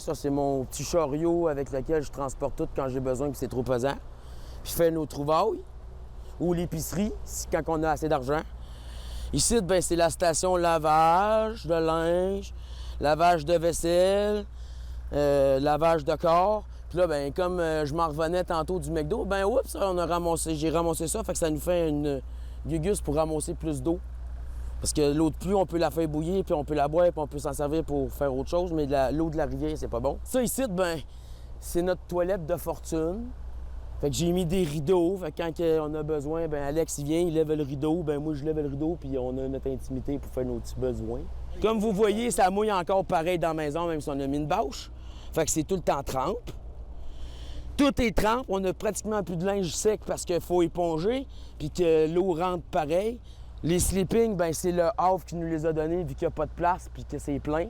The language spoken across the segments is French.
Ça, c'est mon petit chariot avec lequel je transporte tout quand j'ai besoin que c'est trop pesant. Puis je fais nos trouvailles ou l'épicerie, quand on a assez d'argent. Ici, ben, c'est la station lavage de linge, lavage de vaisselle, lavage de corps. Puis là, ben, comme je m'en revenais tantôt du McDo, ben oups, j'ai ramassé ça, fait que ça nous fait une gugus pour ramasser plus d'eau. Parce que l'eau de pluie, on peut la faire bouillir, puis on peut la boire, puis on peut s'en servir pour faire autre chose, mais l'eau de la rivière, c'est pas bon. Ça ici, ben, c'est notre toilette de fortune. Fait que j'ai mis des rideaux. Fait que quand on a besoin, ben Alex, il vient, il lève le rideau. Ben moi, je lève le rideau, puis on a notre intimité pour faire nos petits besoins. Comme vous voyez, ça mouille encore pareil dans la maison, même si on a mis une bâche. Fait que c'est tout le temps trempe. Tout est trempe. On a pratiquement plus de linge sec parce qu'il faut éponger, puis que l'eau rentre pareil. Les sleeping, ben c'est le Havre qui nous les a donnés vu qu'il n'y a pas de place, puis que c'est plein.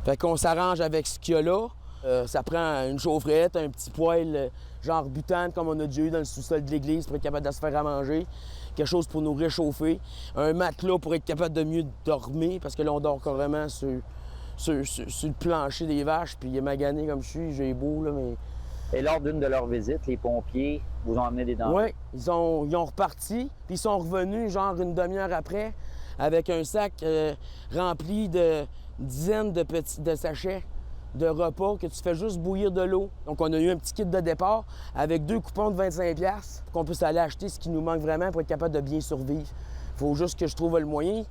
Fait qu'on s'arrange avec ce qu'il y a là. Ça prend une chaufferette, un petit poêle genre butane comme on a déjà eu dans le sous-sol de l'église pour être capable de se faire à manger. Quelque chose pour nous réchauffer. Un matelas pour être capable de mieux dormir parce que là, on dort carrément sur le plancher des vaches. Puis il est magané comme je suis, j'ai beau, là, mais... Et lors d'une de leurs visites, les pompiers vous ont amené des denrées? Oui, ils ont reparti. Puis ils sont revenus genre une demi-heure après avec un sac rempli de dizaines de sachets de repas que tu fais juste bouillir de l'eau. Donc, on a eu un petit kit de départ avec 2 coupons de 25$ pour qu'on puisse aller acheter ce qui nous manque vraiment pour être capable de bien survivre. Il faut juste que je trouve le moyen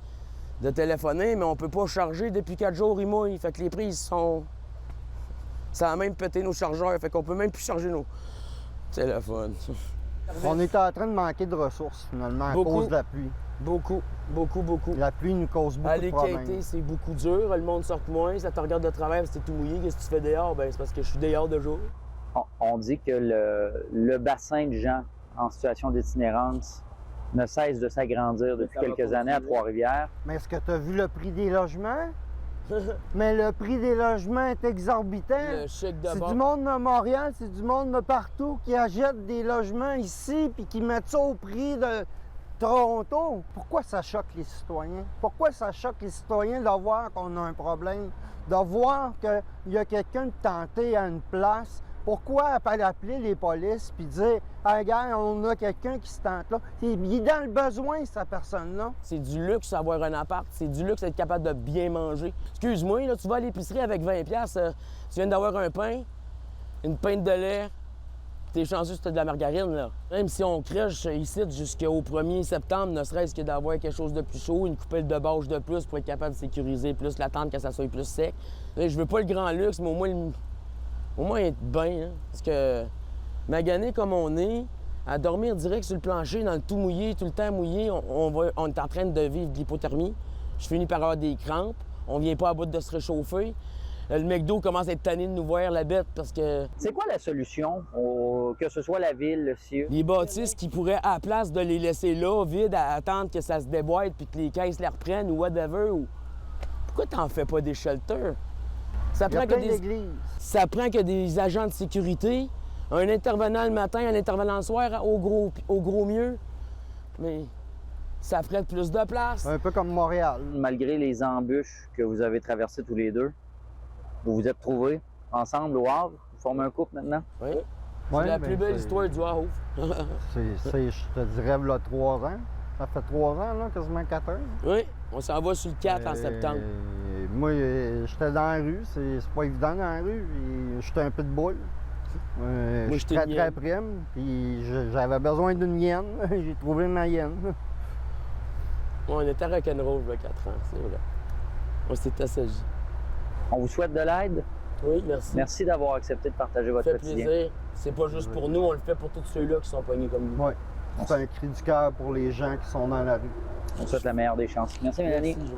de téléphoner, mais on peut pas charger depuis 4 jours, il mouille. Fait que les prises sont... Ça a même pété nos chargeurs, fait qu'on peut même plus charger nos téléphones. On est en train de manquer de ressources, finalement, à cause de la pluie. Beaucoup. La pluie nous cause beaucoup de problèmes. Aller quêter, c'est beaucoup dur. Le monde sort moins, ça te regarde de travers, c'est tout mouillé. Qu'est-ce que tu fais dehors? Ben, c'est parce que je suis dehors de jour. On dit que le bassin de gens en situation d'itinérance ne cesse de s'agrandir depuis quelques années à Trois-Rivières. Mais est-ce que tu as vu le prix des logements? Mais le prix des logements est exorbitant. C'est du monde de Montréal, c'est du monde de partout qui achète des logements ici puis qui mettent ça au prix de Toronto. Pourquoi ça choque les citoyens? Pourquoi ça choque les citoyens de voir qu'on a un problème? De voir qu'il y a quelqu'un de tenté à une place? Pourquoi pas appeler les polices puis dire « Hey, gars, on a quelqu'un qui se tente là. » Il est dans le besoin, cette personne-là. C'est du luxe avoir un appart. C'est du luxe être capable de bien manger. Excuse-moi, là, tu vas à l'épicerie avec 20$, tu viens d'avoir un pain, une pinte de lait, t'es chanceux si t'as de la margarine, là. Même si on crèche ici jusqu'au 1er septembre, ne serait-ce que d'avoir quelque chose de plus chaud, une coupelle de bâche de plus pour être capable de sécuriser plus l'attente, que ça soit plus sec. Là, je veux pas le grand luxe, mais au moins être bien, hein? Parce que magané comme on est, à dormir direct sur le plancher, dans le tout mouillé, tout le temps mouillé, on est en train de vivre de l'hypothermie. Je finis par avoir des crampes, on vient pas à bout de se réchauffer. Le McDo commence à être tanné de nous voir la bête parce que... C'est quoi la solution, que ce soit la ville, le CIE? Les bâtisses qui pourraient, à la place de les laisser là, vides, à attendre que ça se déboîte puis que les caisses les reprennent ou whatever, ou... Pourquoi t'en fais pas des shelters? Ça prend que des agents de sécurité, un intervenant le matin, un intervenant le soir, au gros mieux. Mais ça ferait plus de place. Un peu comme Montréal. Malgré les embûches que vous avez traversées tous les deux, vous vous êtes trouvés ensemble au Havre, vous formez un couple maintenant? Oui. C'est la plus belle histoire du Havre. Je te dirais, là, 3 ans. Ça fait 3 ans, là, quasiment 4 ans. Oui, on s'en va sur le 4 en septembre. Moi, j'étais dans la rue, c'est pas évident dans la rue, puis j'étais un peu de boule. Moi, j'étais très prime, puis j'avais besoin d'une hyène. J'ai trouvé ma hyène. On était à rock'n'roll il y a 4 ans, c'est vrai. On s'est assagi. On vous souhaite de l'aide? Oui, merci. Merci d'avoir accepté de partager votre quotidien. Ça fait plaisir. C'est pas juste pour nous, on le fait pour tous ceux-là qui sont pognés comme nous. Oui. C'est un cri du cœur pour les gens qui sont dans la rue. On souhaite la meilleure des chances. Merci, Mélanie. Merci,